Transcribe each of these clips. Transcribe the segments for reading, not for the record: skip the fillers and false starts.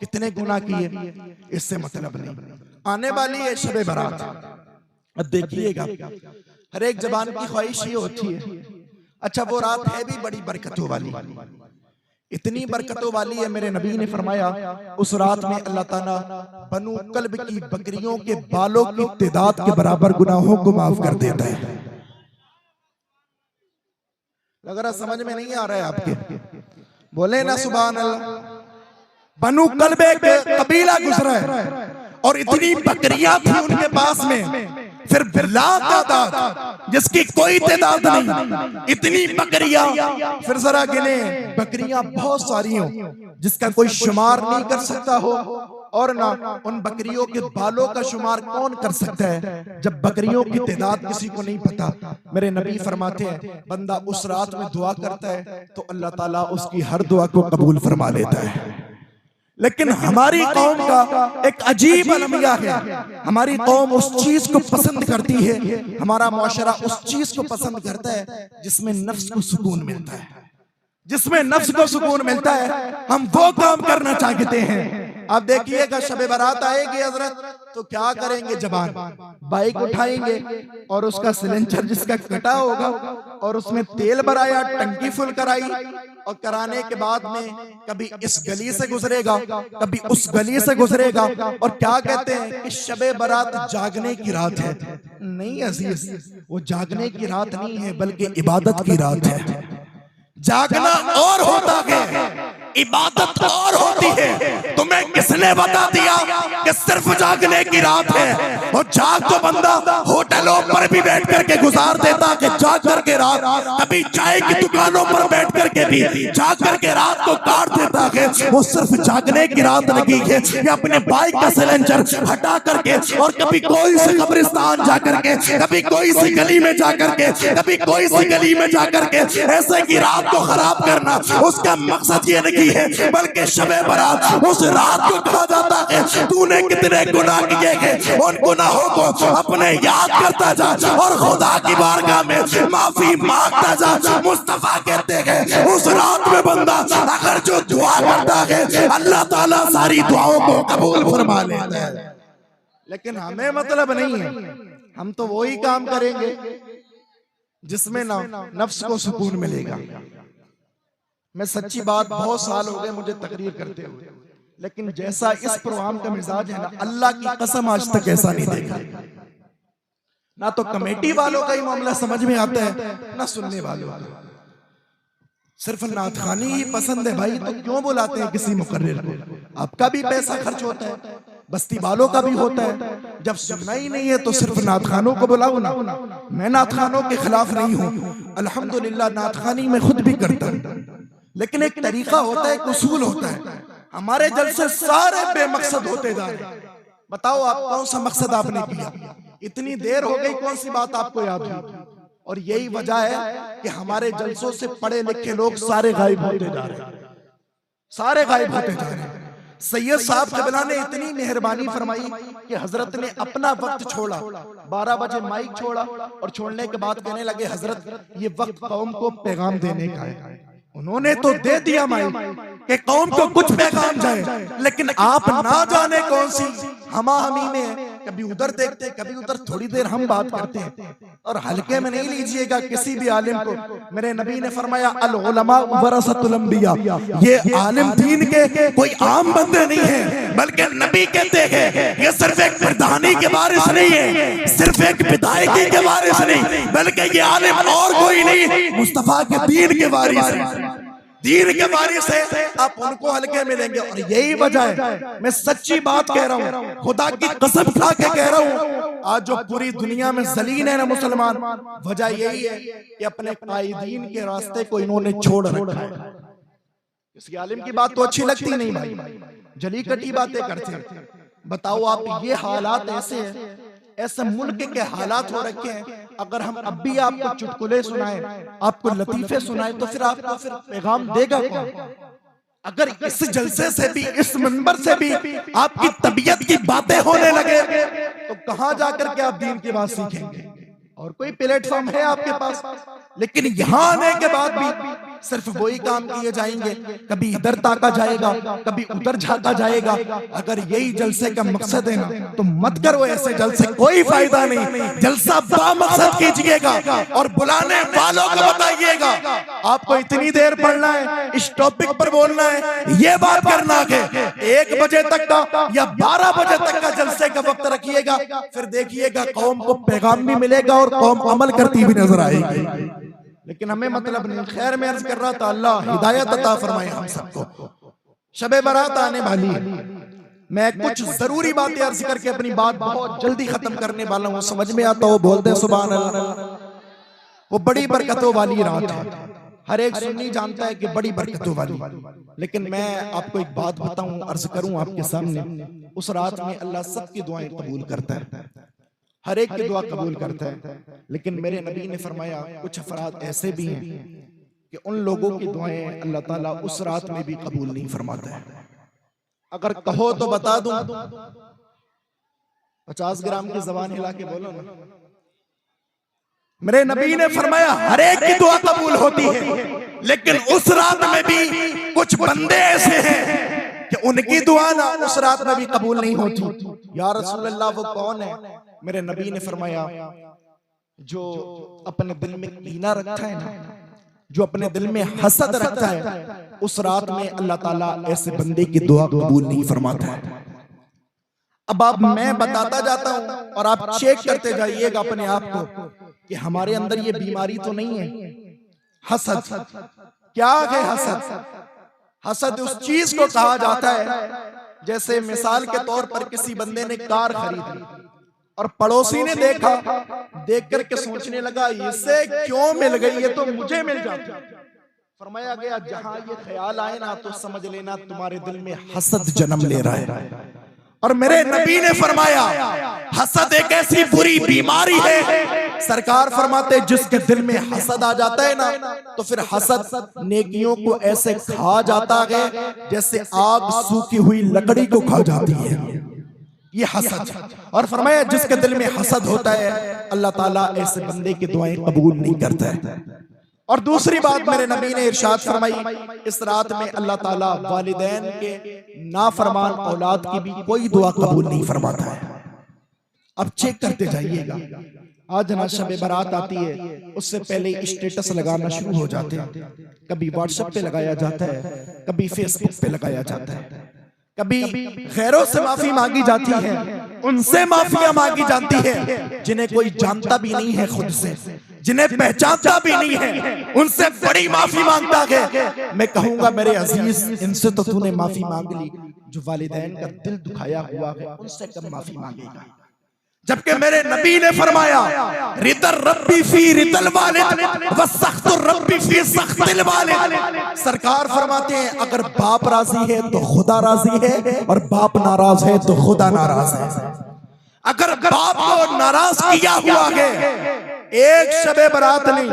कितने गुनाह किए, इससे मतलब नहीं। आने वाली है शबे बारात। अब देखिएगा, हर एक जबान की ख्वाहिश ये होती है, अच्छा वो रात है भी बड़ी बरकतों वाली, इतनी बरकतों वाली है, मेरे नबी ने फरमाया उस रात में अल्लाह ताला बनु कल्ब की बकरियों के बालों की तादाद के बराबर गुनाहों को माफ कर देता है। लग रहा समझ में नहीं आ रहा है आपके, बोले ना सुभान अल्लाह। बनु कल्ब एक कबीला गुजरा है और इतनी बकरियां थी उनके पास में, फिर तादाद जिसकी कोई तादाद नहीं, इतनी बकरियां। फिर जरा गिने, बकरियां बहुत सारी हो जिसका कोई शुमार नहीं कर सकता हो, और ना उन बकरियों के बालों का शुमार कौन कर सकता है जब बकरियों की तादाद किसी को नहीं पता। मेरे नबी फरमाते हैं बंदा उस रात में दुआ करता है तो अल्लाह ताला उसकी हर दुआ को कबूल फरमा लेता है। लेकिन हमारी कौम का एक अजीब अलमिया है, हमारी कौम उस चीज को पसंद करती है, हमारा मुआशरा उस चीज को पसंद करता है जिसमें नफ्स को सुकून मिलता है, जिसमें नफ्स को सुकून मिलता है, हम वो काम करना चाहते हैं। आप देखिएगा शबे बारात आएगी हजरत तो क्या करेंगे, जबान बाइक उठाएंगे और उसका सिलेंडर जिसका कटा होगा और उसमें तेल भराया, टंकी फुल कराई, और कराने के बाद में कभी इस गली से गुजरेगा कभी उस गली से गुजरेगा, और क्या कहते हैं कि शबे बारात जागने की रात है। नहीं अजीज, वो जागने की रात नहीं है बल्कि इबादत की रात है। जागना और होता है, इबादत और होती है। तुम्हें किसने बता दिया कि सिर्फ जागने की रात है? और जाग तो बंदा होटलों पर भी बैठ करके गुजार देता कि जाग करके रात, कभी चाय की दुकानों पर बैठ करके भी जाग करके रात को काट देता है। वो सिर्फ जागने की रात लगी है, ये अपने बाइक का सिलेंडर हटा करके और कभी कोई से कब्रिस्तान जा करके, कभी कोई सी गली में जा करके, कभी कोई सी गली में जा करके ऐसे की रात को खराब करना उसका मकसद ये नहीं है, बल्कि शबे बारात उस रात को कहा जाता है तूने कितने गुनाह किए हैं, उन गुनाहों को अपने याद करता जा और खुदा की बारगाह में माफी मांगता जा। मुस्तफा कहते हैं उस रात में बंदा अगर जो दुआ करता है अल्लाह ताला सारी दुआओं को कबूल फरमा लेता है। लेकिन हमें मतलब नहीं है, हम तो वही काम करेंगे जिसमें ना नफ्स को सुकून मिलेगा। मैं सच्ची बात, बहुत साल हो गए मुझे तकरीर करते हुए, लेकिन जैसा इस प्रोग्राम का मिजाज है ना, अल्लाह की कसम आज तक ऐसा नहीं देखा। ना तो कमेटी वालों का ही मामला समझ में आता है ना सुनने वालों का। सिर्फ नाथखानी ही पसंद है भाई तो क्यों बुलाते हैं किसी मुकर्रिर को? आपका भी पैसा खर्च होता है, बस्ती वालों का भी होता है। जब सुनना ही नहीं है तो सिर्फ नाथखानों को बुलाओ ना। मैं नाथखानों के खिलाफ नहीं हूँ, अल्हम्दुलिल्लाह नाथखानी में खुद भी करता हूँ, लेकिन एक तरीका होता है, एक उसूल होता है। हमारे जलसे सारे बेमकसद होते जा रहे। बताओ आप कौन सा मकसद आपने किया? इतनी देर हो गई, कौन सी बात आपको याद हुई? और यही वजह है कि हमारे जलसों से पढ़े लिखे लोग सारे गायब होते जा रहे हैं, सारे गायब होते जा रहे हैं। सैयद साहब क़िबला ने इतनी मेहरबानी फरमाई कि हजरत ने अपना वक्त छोड़ा, 12 बजे माइक छोड़ा और छोड़ने के बाद कहने लगे हजरत ये वक्त कौम को पैगाम देने का है। उन्होंने तो दे दिया माइक कि कौम को कुछ पैगाम जाए, लेकिन आप ना जाने कौन सी हमा हमी में कभी उधर देखते कभी उधर, थोड़ी देर हम बात करते हैं और हल्के में नहीं लीजिएगा किसी भी आलिम को। मेरे नबी ने फरमाया अल उलमा वरसतुल अंबिया, ये आलिम दीन के कोई आम बंदे नहीं है, बल्कि नबी कहते हैं ये सिर्फ एक प्रधानी के वारिस नहीं है, सिर्फ एक विधायकी के वारिस नहीं, बल्कि ये आलिम और कोई नहीं, मुस्तफा के दीन के वारिस है, दीन के वारिस है। आप उनको हल्के में लेंगे। और यही वजह है, मैं सच्ची बात कह रहा हूँ, खुदा की कसम खा के कह रहा हूँ, आज जो पूरी दुनिया में जलील है ना मुसलमान, वजह यही है कि अपने कायदीन के रास्ते को इन्होंने छोड़ रखा है। किसी आलिम की बात तो अच्छी लगती नहीं भाई, जली कटी बातें करते हैं। बताओ आप, ये हालात ऐसे हैं, ऐसे मुल्क के हालात हो रखे हैं, अगर हम अब भी आपको चुटकुले सुनाएं, आपको लतीफे सुनाएं, तो फिर आपको फिर पैगाम देगा कौन? अगर इस जलसे से भी, इस मिंबर से भी आपकी तबीयत की बातें होने लगे तो कहां जाकर के आप दीन की बात सीखेंगे? और कोई प्लेटफॉर्म है आपके पास? लेकिन यहां आने के बाद भी सिर्फ वही काम किए जाएंगे, कभी इधर ताका जाएगा, कभी उधर झांका जाएगा। अगर यही जलसे का मकसद है ना, तो मत करो ऐसे जलसे, कोई फायदा नहीं। जलसा बामकसद कीजिएगा और बुलाने वालों को बताइएगा आपको इतनी देर पढ़ना है, इस टॉपिक पर बोलना है, ये बात करना है 1 बजे तक का या 12 बजे तक का जलसे का वक्त रखिएगा। फिर देखिएगा कौम को पैगाम भी मिलेगा और कौम अमल करती भी नजर आएगी। लेकिन हमें मतलब नहीं। खैर मैं अर्ज कर रहा था, अल्लाह हिदायत अता फरमाए हम सबको। शबे बारात आने वाली है, मैं कुछ जरूरी बातें अर्ज करके अपनी बात बहुत जल्दी खत्म करने वाला हूँ। समझ में आता हो बोलते हैं सुभान अल्लाह। वो बड़ी बरकतों वाली रात है, हर एक सुन्नी जानता है कि बड़ी बरकतों वाली। लेकिन मैं आपको एक बात बताऊं, अर्ज करूं आपके सामने। उस रात में अल्लाह सबकी दुआएं कबूल करता है, हर एक की दुआ कबूल करता है। लेकिन मेरे नबी ने फरमाया कुछ अफराद ऐसे भी हैं कि उन लोगों की दुआएं अल्लाह ताला उस रात में भी कबूल नहीं फरमाता है। अगर कहो तो बता दूं, 50 ग्राम की जबान हिला के बोलो ना। मेरे नबी ने फरमाया हर एक की दुआ कबूल होती है, लेकिन उस रात में भी कुछ बंदे ऐसे हैं कि उनकी दुआ ना उस रात में भी कबूल नहीं होती। या रसूल अल्लाह वो कौन है? मेरे नबी ने फरमाया जो अपने दिल में कीना रखता है ना, जो अपने दिल में हसद रखता है, उस रात में अल्लाह ताला ऐसे बंदे की दुआ कबूल नहीं फरमाता है। अब आप मैं बताता जाता हूं और आप चेक करते जाइएगा अपने आप को कि हमारे अंदर ये बीमारी तो नहीं है। हसद क्या है? हसद उस चीज को कहा जाता है, जैसे मिसाल के तौर पर किसी बंदे ने कार खरीदी और पड़ोसी ने देखा, देख करके सोचने लगा इसे क्यों मिल गई, ये तो मुझे मिल जाती। फरमाया गया जहां ये ख्याल आए ना तो समझ लेना तुम्हारे दिल में हसद जन्म ले रहा है। और मेरे नबी ने फरमाया हसद एक ऐसी बुरी बीमारी है, सरकार फरमाते जिसके दिल में हसद आ जाता है ना, तो फिर हसद नेकियों को ऐसे खा जाता है जैसे आग सूखी हुई लकड़ी को खा जाती है, ये हसद। और फरमाया जिसके दिल में हसद होता है अल्लाह ताला ऐसे बंदे की दुआएं कबूल नहीं करता है। और दूसरी बात मेरे नबी ने इरशाद फरमाई, इस रात में अल्लाह ताला वालिदैन के नाफरमान औलाद की भी कोई दुआ कबूल नहीं फरमाता है। अब चेक करते जाइएगा, आज ना शब बारात आती है, उससे पहले स्टेटस लगाना शुरू हो जाते हैं। कभी व्हाट्सएप पे लगाया जाता है, कभी फेसबुक पे लगाया जाता है, कभी गैरों से माफी मांगी जाती है, उनसे माफिया मांगी जाती है जिन्हें कोई जानता भी नहीं है, खुद से जिन्हें पहचानता भी नहीं है, उनसे बड़ी माफी मांगता है। मैं कहूंगा मेरे अजीज, इनसे तो तूने माफी मांग ली, जो वालिदैन का दिल दुखाया हुआ है उनसे कब माफी मांगेगा? जबकि मेरे नबी ने फरमाया रिदर रब्बी फी रिदल वालिद व सख्तुर रब्बी फी सख्तिल वालिद। सरकार फरमाते हैं अगर बाप राजी है तो खुदा राजी है, और बाप नाराज है तो खुदा नाराज है। अगर बाप को नाराज किया हुआ है, एक शबे बारात नहीं,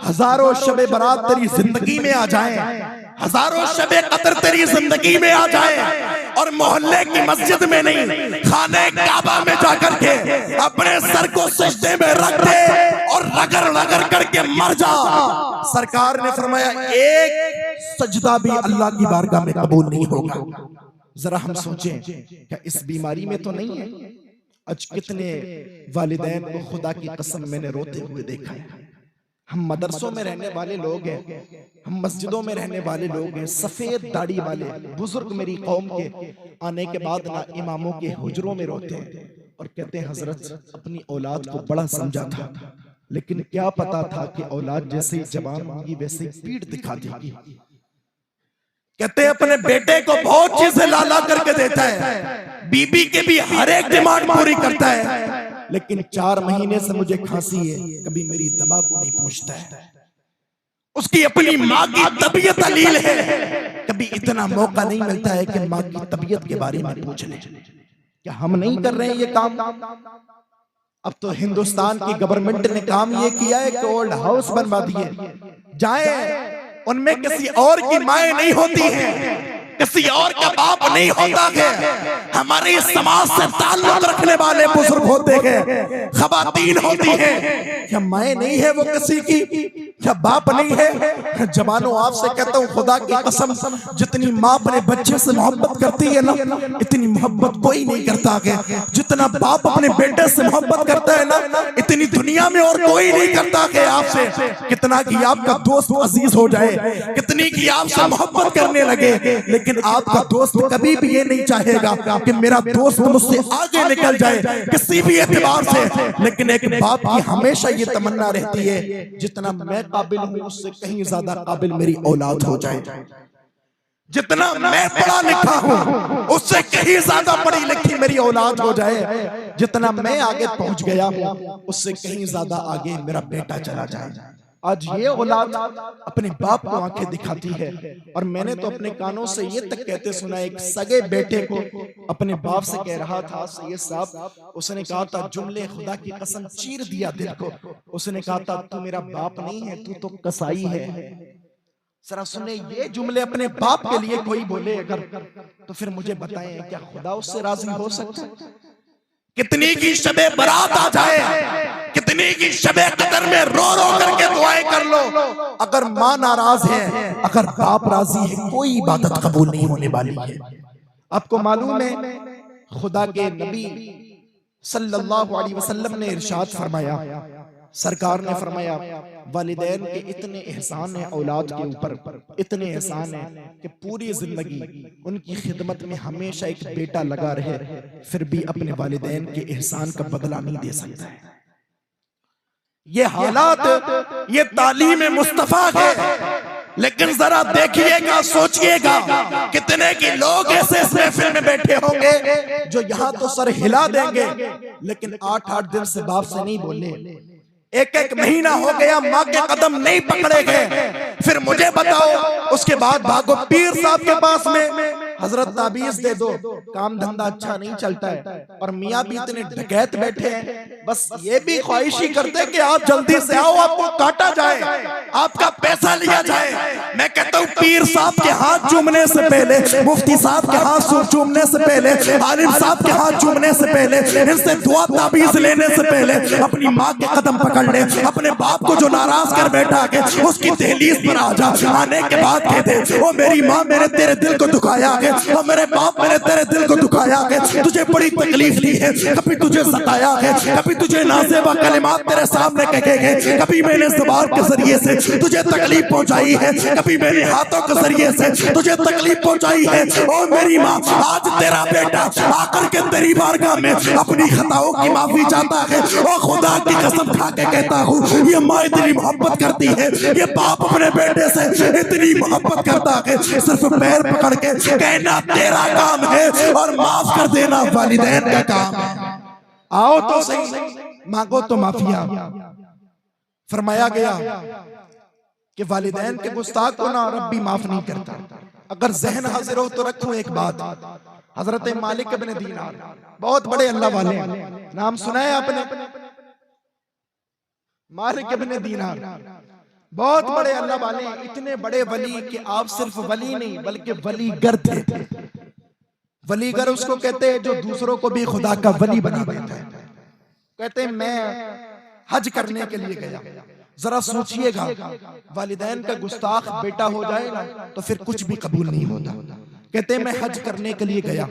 हजारों शबे बारात तेरी जिंदगी में आ जाए, हजारों शबे कतर तेरी जिंदगी में आ जाए, और मोहल्ले की मस्जिद में नहीं, खाने काबा में जाकर के अपने सर को सजदे में रख दे और रगड़ रगड़ करके मर जा। सरकार ने फरमाया एक सजदा भी अल्लाह की बारगाह में कबूल नहीं होगा। जरा हम सोचें, क्या इस बीमारी में तो नहीं है? आज कितने वालिदैन को खुदा की कसम मैंने रोते हुए देखा है। हम मदरसों में रहने वाले लोग हैं, हम मस्जिदों में रहने वाले लोग हैं, सफेद दाढ़ी वाले बुजुर्ग मेरी कौम के आने के बाद ना इमामों के हुजरों में रोते हैं और कहते हैं हजरत अपनी औलाद को बड़ा समझा था, लेकिन क्या पता था कि औलाद जैसे ही जबान होगी वैसे ही पीठ दिखा देगी। कहते हैं अपने बेटे को बहुत चीजें लाला करके देता है, बीबी के भी हर एक डिमांड पूरी करता है, लेकिन 4 महीने से मुझे खांसी है, कभी मेरी दवा को नहीं पूछता है। उसकी अपनी माँ की तबीयत अलील है, कभी इतना मौका नहीं मिलता है कि माँ की तबीयत के बारे में पूछ ले। क्या हम नहीं कर रहे हैं ये काम? अब तो हिंदुस्तान की गवर्नमेंट ने काम ये किया है कि ओल्ड हाउस बनवा दिए, जाए उनमें किसी और की माएँ नहीं होती हैं, किसी और का बाप नहीं होता है, हमारे समाज से ताल्लुक रखने वाले बुजुर्ग होते हैं, खवातीन होती हैं, क्या माएँ नहीं है वो किसी की? क्या बाप नहीं है? जवानों आपसे कहता हूँ खुदा की कसम, जितनी माँ अपने बच्चे से मोहब्बत करती है ना, इतनी मोहब्बत कोई नहीं करता है। जितना बाप अपने बेटे से मोहब्बत करता है ना, इतनी दुनिया में और कोई नहीं करता है आपसे। कितना कि आपका दोस्त अजीज हो जाए, कितनी की आपसे मोहब्बत करने लगे, लेकिन आपका दोस्त कभी भी ये नहीं चाहेगा कि मेरा दोस्त मुझसे आगे निकल जाए किसी भी एतबार से। लेकिन एक बाप की हमेशा ये तमन्ना रहती है, जितना मैं काबिल हूं उससे कहीं ज्यादा काबिल मेरी औलाद हो जाए। जितना मैं पढ़ा लिखा हूं उससे कहीं ज्यादा पढ़ी लिखी मेरी औलाद हो जाए। जितना मैं आगे पहुंच गया उससे कहीं ज्यादा आगे मेरा बेटा चला जाए। आज ये औलाद अपने बाप को आंखें दिखाती है। और मैंने तो अपने कानों से ये तक कहते सुना, एक सगे बेटे को अपने बाप से कह रहा था सैयद साहब, उसने कहा था जुमले खुदा की कसम चीर दिया दिल को। उसने कहा था तू मेरा बाप नहीं है, तू तो कसाई है। जरा सुने, ये जुमले अपने बाप के लिए कोई बोले अगर, तो फिर मुझे बताएं क्या खुदा उससे राजी हो सकता है? कितनी की शबे बरात आ जाए, कितनी की शबे कदर में रो रो करके दुआएं कर लो, अगर माँ नाराज है, अगर बाप राजी है, कोई इबादत कबूल नहीं होने वाली है। आपको मालूम है खुदा के नबी सल्लल्लाहु अलैहि वसल्लम ने इरशाद फरमाया, सरकार ने फरमाया वालिदैन के इतने एहसान है औलाद के ऊपर, इतने एहसान है कि पूरी जिंदगी उनकी खिदमत में हमेशा एक बेटा लगा रहे, फिर भी अपने वालिदैन के एहसान का बदला नहीं दे सकता है। ये हालात, ये तालीम मुस्तफा है। लेकिन जरा देखिएगा, सोचिएगा, कितने के लोग ऐसे इस महफिल में बैठे होंगे जो यहाँ तो सर हिला देंगे, लेकिन 8-8 दिन से बाप से नहीं बोले, 1-1 महीना हो गया माँ के कदम नहीं पकड़े गए। फिर मुझे बताओ, उसके बाद भागो पीर साहब के पास में, हजरत ताबीज दे दो, काम धंधा अच्छा नहीं चलता है। और मियाँ भी इतने डकैत बैठे हैं, बस ये भी ख्वाहिश ही करते कि आप जल्दी से आओ, आपको काटा जाए, आपका पैसा लिया जाए। मैं कहता हूँ पीर साहब के हाथ चूमने से पहले, मुफ्ती साहब के हाथ चूमने से पहले, आलिम साहब के हाथ चूमने से पहले, इनसे दुआ ताबीज लेने से पहले अपनी माँ के कदम पकड़ ले। अपने बाप को जो नाराज कर बैठा है उसकी दहलीज पर आ जा, आने के बाद कह दे, ओ मेरी माँ मैंने तेरे दिल को दुखाया है, और मेरे बाप मैंने तेरे दिल को दुखाया है, तुझे बड़ी तकलीफ दी है, कभी तुझे सताया है, कभी तुझे नाज़ेबा कलिमात तेरे सामने कहे गए, कभी मैंने ज़बान के जरिए से तुझे तकलीफ पहुंचाई है, कभी मेरे हाथों के जरिए से तुझे तकलीफ पहुंचाई है। ओ मेरी माँ, आज तेरा बेटा आकर के तेरी बारगाह में अपनी खताओं की माफी चाहता है। ओ खुदा की कसम खा के कहता हूँ, ये माँ इतनी मोहब्बत करती है, ये बाप अपने बेटे से इतनी मोहब्बत करता है, सिर्फ पैर पकड़ के कहना तेरा काम है और माफ कर देना वालिदैन का काम है। आओ तो सही, मांगो तो माफिया। फरमाया गया कि वालिदैन के गुस्ताख को ना रब्बी माफ नहीं करता। अगर जहन हाजिर हो तो रखूं एक बात, हजरत मालिक इब्न दीनार, बहुत बड़े अल्लाह वाले, नाम सुना है आपने? मालिक इब्न दीनार बहुत बड़े अल्लाह वाले, इतने बड़े वली कि आप सिर्फ वली नहीं बल्कि वलीगर थे। वलीगर उसको कहते हैं जो दूसरों को भी खुदा का वली बना देता है। कहते हैं मैं हज करने के लिए गया, जरा सोचिएगा, वालिदैन का गुस्ताख बेटा हो जाए ना तो फिर कुछ भी कबूल नहीं होता। कहते हैं मैं हज करने के लिए गया,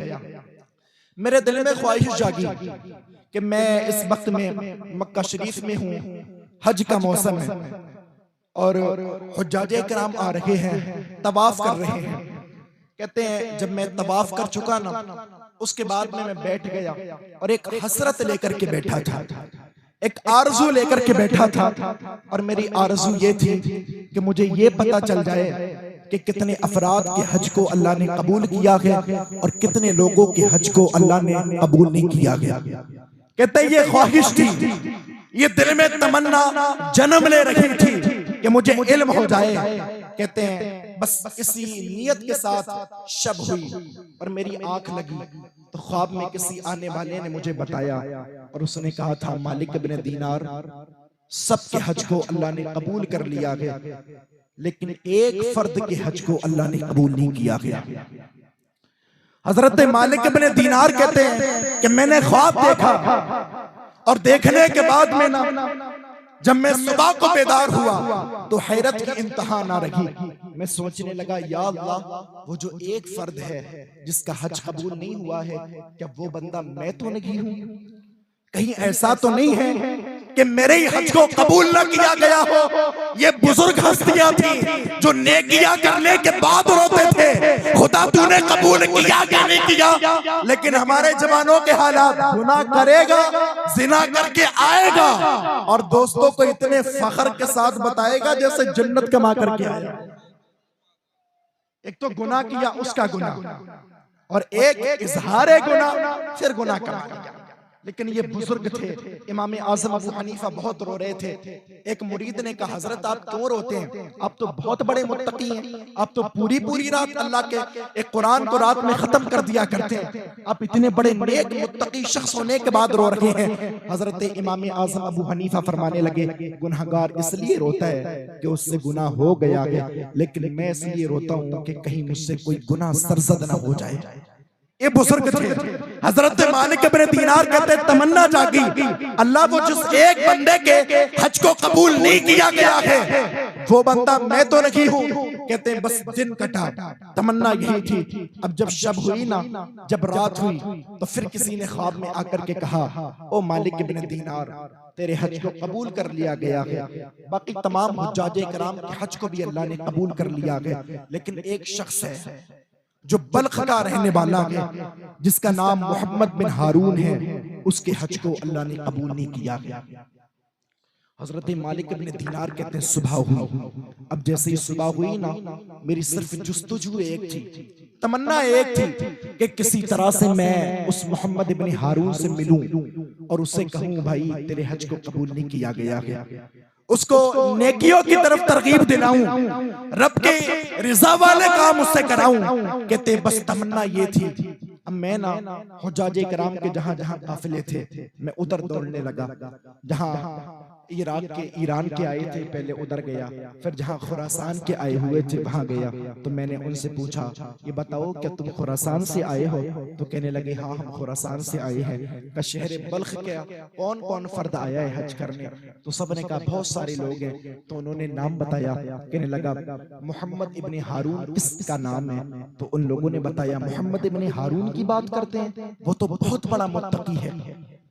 मेरे दिल में ख्वाहिश जागी कि मैं इस वक्त में मक्का शरीफ में हूँ, हज का मौसम है और हुज्जाजे किराम आ रहे हैं, तवाफ कर रहे हैं। कहते हैं जब मैं तवाफ कर चुका ना, उसके बाद में मैं बैठ गया और एक हसरत लेकर के बैठा था, एक आरजू लेकर के बैठा था। और मेरी आरजू ये थी कि मुझे ये पता चल जाए कि कितने अफराद के हज को अल्लाह ने कबूल किया है और कितने लोगों के हज को अल्लाह ने कबूल नहीं किया गया। कहते ये ख्वाहिश थी, ये दिल में तमन्ना जन्म ले रही थी कि मुझे इल्म हो जाए। कहते हैं बस इसी नियत के साथ शब हुई और मेरी आंख लगी तो ख्वाब में किसी आने वाले ने मुझे बताया और उसने कहा था मालिक इब्न दीनार, सबके हज को अल्लाह ने कबूल कर लिया गया, लेकिन एक फर्द के हज को अल्लाह ने कबूल नहीं किया गया। हजरत मालिक इब्न दीनार कहते हैं कि मैंने ख्वाब देखा और देखने के बाद में ना जब मैं सुबह को बेदार हुआ तो हैरत की इंतहा ना रही। मैं सोचने लगा, या अल्लाह, वो जो एक फर्द है जिसका हज कबूल नहीं हुआ है, क्या वो बंदा मैं तो नहीं हूं? कहीं ऐसा तो नहीं है कि मेरे ही हज को कबूल न किया गया हो। ये बुजुर्ग हस्तियां थी जो नेकियां करने के बाद रोते थे, खुदा तूने कबूल किया क्या नहीं किया। लेकिन हमारे जवानों के हालात, गुनाह करेगा, जिना करके आएगा और दोस्तों को इतने फख्र के साथ बताएगा जैसे जन्नत कमा करके आया। एक तो गुनाह किया उसका गुनाह, और एक इजहारे गुनाह, फिर गुनाह कमा लिया। लेकिन ये बुजुर्ग थे, इमाम आजम अबू हनीफा बहुत रो रहे थे। एक मुरीद ने कहा, हजरत आप क्यों रोते हैं? आप तो बहुत बड़े मुत्तकी हैं, आप तो पूरी पूरी रात अल्लाह के एक कुरान को रात में खत्म कर दिया करते हैं, आप इतने बड़े नेक मुत्तकी शख्स होने के बाद रो रहे हैं। हजरत इमाम आजम अबू हनीफा फरमाने लगे, गुनहगार इसलिए रोता है कि उससे गुनाह हो गया है, लेकिन मैं इसलिए रोता हूँ कि कहीं मुझसे कोई गुनाह सरजद ना हो जाए। ये बुजुर्ग थे। हजरत मालिक इब्न दीनार कहते तमन्ना जागी, अल्लाह वो जिस एक बंदे के हज को कबूल नहीं किया गया है, वो बंदा मैं तो नहीं हूँ। कहते बस दिन कटा, तमन्ना यही थी। अब जब शब हुई ना, जब रात हुई, तो फिर किसी ने ख्वाब में आकर के कहा, ओ मालिक इब्न दीनार, तेरे हज को कबूल कर लिया गया है। बाकी तमाम हुज्जाज कराम के हज को भी अल्लाह ने कबूल कर लिया है, लेकिन एक शख्स है जो बल्ख का रहने वाला है, जिसका नाम मोहम्मद बिन हारून है, उसके हज को अल्लाह ने कबूल नहीं किया गया। हजरत मालिक इब्न दीनार कहते हैं सुबह हुई। अब जैसे ही सुबह हुई ना, मेरी सिर्फ जुस्तजू एक थी, तमन्ना एक थी कि किसी तरह से मैं उस मोहम्मद इब्न हारून से मिलूं और उससे कहूं, भाई तेरे हज को कबूल नहीं किया गया है, उसको नेकियों की तरफ तरगीब दिलाऊं, रब के रिजा वाले काम उससे कराऊं। कहते बस तमन्ना ये थी। अब मैं ना हुज्जाजे कराम के जहां जहां काफिले थे, मैं उधर दौड़ने लगा। जहां ईरान के आए थे पहले उधर गया, फिर जहां खुरासान के आए हुए थे वहां गया। तो मैंने उनसे पूछा, ये बताओ क्या तुम खुरासान से आए हो? तो कहने लगे, हाँ हम खुरासान से आए हैं। का शहर बल्ख क्या कौन कौन फर्द आया है हज करने? तो सबने कहा बहुत सारे लोग हैं। तो उन्होंने नाम बताया। कहने लगा, मोहम्मद इब्न हारून किसका नाम है? तो उन लोगों ने बताया, मोहम्मद इब्न हारून की बात करते हैं, वो तो बहुत बड़ा मुत्तकी है,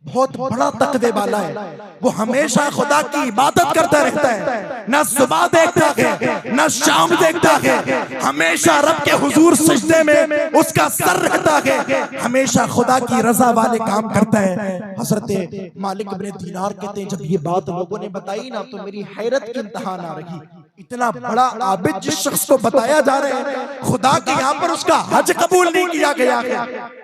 बहुत बड़ा तकवे वाला है, वो हमेशा खुदा की इबादत करता रहता है, ना सुबह देखता है ना शाम देखता है, हमेशा रब के हुजूर सजदे में उसका सर रहता है, हमेशा खुदा की रजा वाले काम करता है। हजरत मालिक इब्न दीनार कहते हैं, जब ये बात लोगों ने बताई ना, तो मेरी हैरत की इंतहा ना रही। इतना बड़ा आबिद जिस शख्स को बताया जा रहा है, खुदा के यहाँ पर उसका हज कबूल नहीं किया गया है,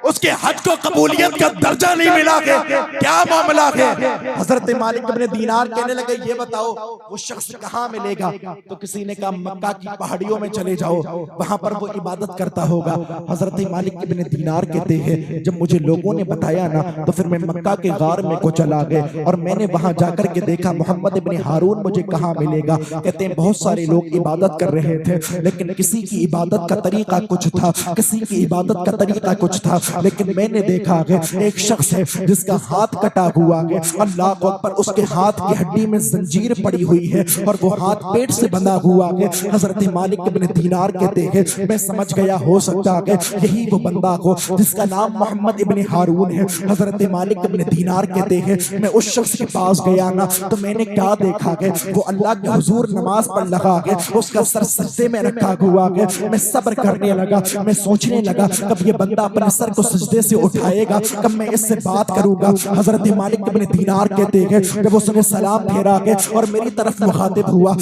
उसके हज को कबूलियत का दर्जा नहीं मिला है, क्या मामला है? हजरत मालिक इब्न दीनार कहने लगे, ये बताओ वो शख्स कहाँ मिलेगा? तो किसी ने कहा, मक्का की पहाड़ियों में चले जाओ, वहां पर वो इबादत करता होगा। हजरत मालिक इब्न दीनार कहते हैं, जब मुझे लोगों ने बताया ना, तो फिर मैं मक्का के गार में को चला गए और मैंने वहां जाकर के देखा मोहम्मद इब्न हारून मुझे कहाँ मिलेगा। कहते हैं बहुत सारे लोग इबादत कर रहे थे, लेकिन किसी की इबादत का तरीका कुछ था, किसी की इबादत का तरीका कुछ था। लेकिन मैंने देखा है एक शख्स है जिसका हाथ कटा हुआ है, अल्लाह अकबर, उसके हाथ की हड्डी में जंजीर पड़ी हुई है और वो हाथ पेट से बंधा हुआ है। हजरत मालिक इब्न दीनार कहते हैं, मैं समझ गया हो सकता है यही वो बंदा हो जिसका नाम मोहम्मद इब्न हारून है। हजरत मालिक इब्न दीनार कहते हैं, मैं उस शख्स के पास गया ना, तो मैंने क्या देखा है, वो अल्लाह के हुजूर नमाज पढ़ लगा है, उसका सर सजदे में रखा हुआ है। मैं सब्र करने लगा, मैं सोचने लगा कब ये बंदा अपने सर को सजदे से उठाएगा, कब मैं इससे बात करूंगा। हजरत मालिक इब्न दीनार कहते हैं, जब उसने सलाम फेरा है और मेरी तरफ मुखातिब हुआ,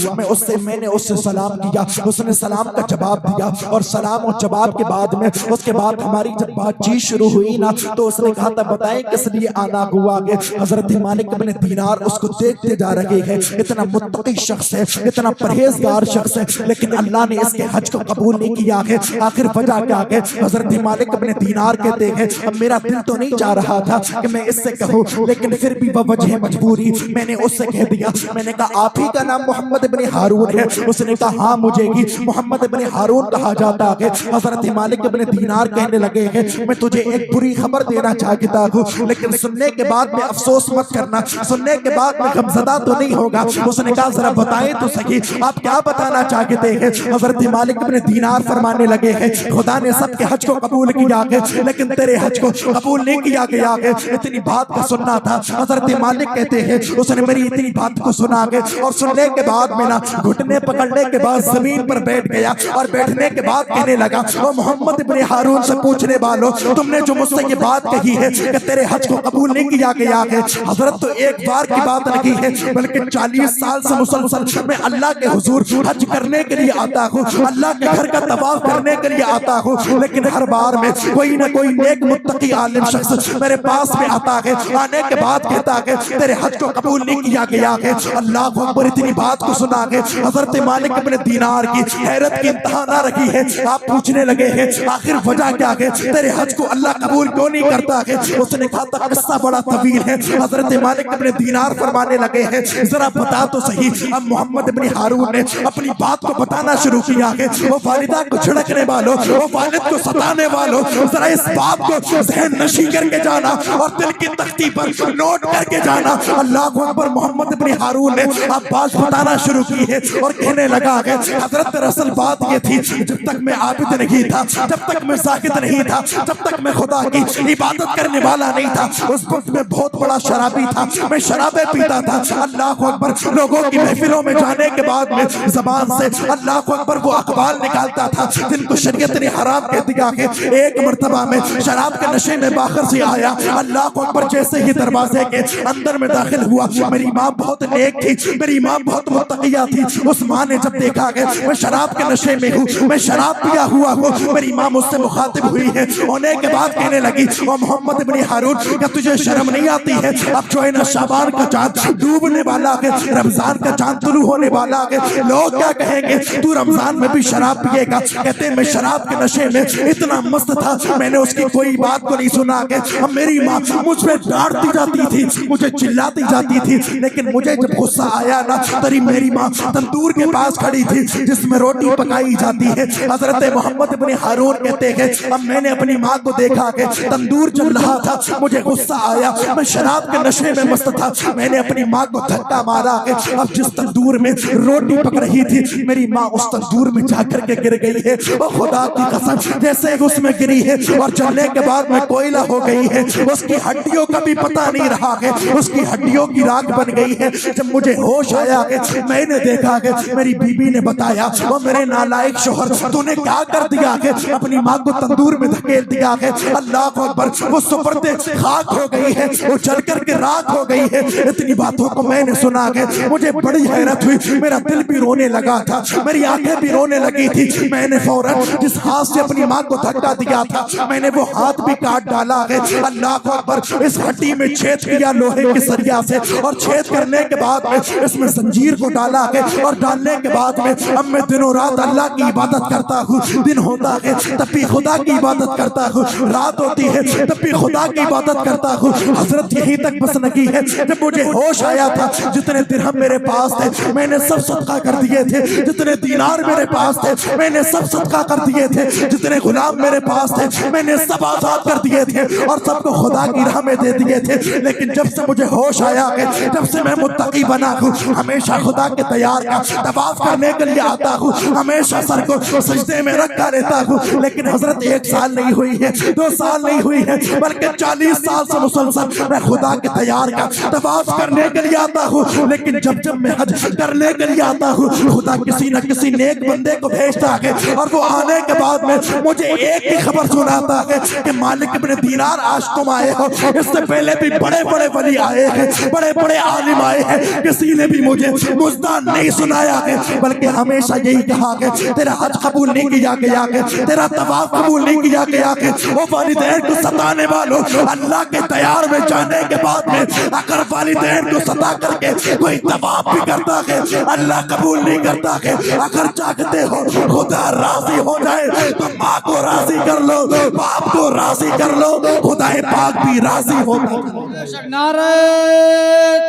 मैंने उससे सलाम किया, उसने सलाम का जवाब दिया और सलाम और जवाब के बाद में उसके बाद हमारी जब बातचीत शुरू हुई ना, तो उसने कहा था बताएं किस लिए आना हुआ है। हजरत मालिक इब्न दीनार उसको देखते जा रहे हैं, इतना मुत्तकी शख्स है, इतना परहेज परहेजगार शख्स है, लेकिन अल्लाह ने इसके हज को कबूल नहीं किया है। आखिर वजह क्या है? हजरत मालिक इब्न दीनार कहते हैं, अब मेरा दिल तो नहीं चाह रहा था कि मैं इससे कहूँ, लेकिन फिर भी वह वजह मजबूरी मैंने उससे कह दिया। मैंने कहा आप ही का नाम मोहम्मद इब्न हारून है? उसने कहा हाँ मुझे ही मोहम्मद इब्न हारून कहा जाता है। हजरत मालिक इब्न दीनार कहने लगे हैं, मैं तुझे एक बुरी खबर देना चाहता हूँ, लेकिन सुनने के बाद में अफसोस मत करना, सुनने के बाद में गमज़दा तो नहीं होगा। उसने कहा जरा बताएं तो सही, आप क्या बताना चाहते हैं? हजरत मालिक इब्न दीनार फरमाने लगे हैं, खुदा ने सबके हज को कबूल किया है, लेकिन तेरे हज को कबूल नहीं किया गया है। इतनी बात का सुनना था। हजरत मालिक कहते हैं, उसने मेरी इतनी बात को सुना के और सुनने के बाद में ना घुटने पकड़ने के बाद जमीन पर बैठ गया और बैठने के बाद कहने लगा, वो मोहम्मद इब्न हारून से पूछने वालों, तुमने जो मुझसे ये बात कही है कि तेरे हज को कबूल नहीं किया गया है, हजरत तो एक बार की बात नहीं है, बल्कि 40 साल से मुसलसल मैं अल्लाह के हुजूर हज करने के लिए आता हूँ, अल्लाह के घर का तवाफ करने के लिए आता हूँ, लेकिन हर बार में कोई ना कोई नेक मुत्तकी आलिम शख्स मेरे पास में आता है, आने के बाद कहता है तेरे हज को कबूल नहीं किया गया है। अल्लाह अकबर। इतनी बात को सुना के हजरत मालिक इब्न दीनार की हैरत की इंतहा ना रखी है। आप पूछने लगे हैं आखिर वजह क्या है, तेरे हज को अल्लाह कबूल क्यों नहीं करता है? उसने कहा था किस्सा बड़ा तवील है। हजरत मालिक इब्न दीनार फरमाने लगे हैं, जरा बता तो सही। अब मोहम्मद इब्न हारून ने अपनी बात को बताना शुरू किया है। वो वालिदा को झिड़कने वालों, वो वालिद को सताने वालों, जरा इस बात को ज़हन नशी करके जाना और दिल की तख्ती पर नोट करके जाना। अल्लाह अकबर। मोहम्मद इब्न हारून ने अब बात बताना शुरू की है और कहने लगा है हजरत दरअसल बात ये थी, जब तक मैं आबिद नहीं था, जब तक मैं साकित नहीं था, जब तक मैं खुदा की इबादत करने वाला नहीं था, उस वक्त मैं बहुत बड़ा शराबी था, मैं शराबे पीता था। अल्लाह अकबर। लोगों की महफिलों में जाने के बाद में जबान से अल्लाह अकबर वो अकबाल निकालता था जिनको शरीयत ने हराम कह दिया है। एक मर्तबा में शराब के नशे में बाहर से आया। अल्लाह अकबर। जैसे ही दरवाजे के अंदर में दाखिल हुआ, मेरी माँ बहुत नेक थी, मेरी माँ बहुत मुत्तकिया थी। उस माँ ने जब देखा कि मैं शराब के नशे में हूँ, मैं शराब पिया हुआ हूँ, मेरी माँ मुझसे मुखातिब हुई है। होने के बाद कहने लगी, ओ मोहम्मद इब्न हारून, क्या तुझे शर्म नहीं आती है? अब जो है ना शाबान का चांद डूबने वाला है, रमजान का चांद तुलू होने वाला है, लोग क्या कहेंगे तू रमजान में भी शराब पिएगा? कहते मैं शराब के नशे में इतना मस्त था, मैंने उसकी कोई बात को नहीं सुना के अब मेरी माँ मुझ पे डांटती जाती थी, मुझे चिल्लाती जाती थी, लेकिन मुझे जब गुस्सा आया ना, तरी मेरी माँ तंदूर के पास खड़ी थी जिसमें रोटी पकाई जाती है। हजरत मोहम्मद इब्न हारून कहते हैं, अब मैंने अपनी माँ को देखा कि तंदूर जल रहा था, मुझे गुस्सा आया, मैं शराब के नशे में मस्त था, मैंने अपनी माँ को धक्का मारा है। अब जिस तंदूर में रोटी पक रही थी, मेरी माँ उस तंदूर में जाकर के गिर गई है। और खुदा की कसम जैसे उसमें गिरी है और जलने के बाद में कोयला हो गई है, उसकी हड्डियों का भी पता नहीं रहा है, उसकी हड्डियों की राख बन गई है। जब मुझे होश आया है, मैंने देखा है, मेरी बीबी ने बताया, वो मेरे नालायक शोहर, तूने क्या कर दिया है? अपनी माँ को तंदूर में धकेल दिया है। अल्लाह अकबर। वो सुपर्दे खाक हो गई है, वो जल करके राख हो गई है। इतनी बातों को मैंने सुना है, मुझे बड़ी हैरत हुई, मेरा दिल भी रोने लगा था, मेरी आंखें भी रोने लगी थी। मैंने फौरन जिस हाथ से अपनी माँ को धक्का दिया था, मैंने वो हाथ भी काट डाला है। अल्लाह अकबर। इस हड्डी में छेद किया लोहे के सरिया से, और छेद करने के बाद में इसमें जंजीर को डाला है, और डालने के बाद में अब मैं दिनों रात अल्लाह की इबादत करता हूँ। दिन होता है तब भी खुदा की इबादत करता हूँ, रात होती है तब भी खुदा की इबादत करता हूँ। हजरत यहीं तक बस लगी है, जब मुझे होश आया था, जितने दिरहम मेरे पास थे मैंने सब सदका कर दिए थे, जितने दीनार मेरे पास थे मैंने सब सदका कर दिए थे, जितने गुलाम मेरे पास थे मैंने सब आजाद कर दिए थे और सबको खुदा की राह में दे दिए थे। लेकिन जब से मुझे होश आया है, जब से मैं मुत्तकी बना हूँ, हमेशा खुदा के तैयार का तवाफ करने के लिए आता हूँ, हमेशा सर को सजदे में रखा रहता हूँ। लेकिन हजरत 1 साल नहीं हुई है, 2 साल नहीं हुई है, बल्कि 40 साल से मुसलसल मैं खुदा के तैयार का तवाफ करने के लिए आता हूँ। लेकिन जब जब मैं हज करने के लिए आता हूँ, खुदा किसी न किसी नेक बंदे को भेजता है, और वो आने के बाद में मुझे एक ही खबर सुनाता है कि मालिक इब्न दीनार आज तुम आए हो। इससे पहले भी बड़े बड़े वली आए हैं, बड़े बड़े आलिम आए हैं, किसी ने भी मुझे मुज़्दा नहीं सुनाया है, बल्कि हमेशा यही कहा है तेरा हज कबूल नहीं किया गया है, तेरा तवाफ कबूल नहीं किया गया है। वो वालिदैन को सताने वालों, अल्लाह के तैयार में जाने के बाद में अगर वालिदैन को सता करके कोई तवाफ भी करता है, अल्लाह कबूल नहीं करता कि अगर चाहते हो खुदा राजी हो जाए तो माँ को राजी कर लो, बाप को राजी कर लो, खुदाए पाक भी राजी होता है। नारे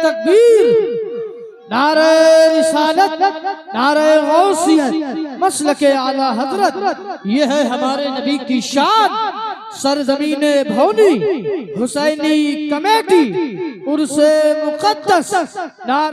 तकबीर, नारे रिसालत, नारे गौसियत, मसलके आला हजरत, ये है हमारे नबी की शान। सरजमीने भौनी हुसैनी कमेटी उर्से मुकद्दस नारे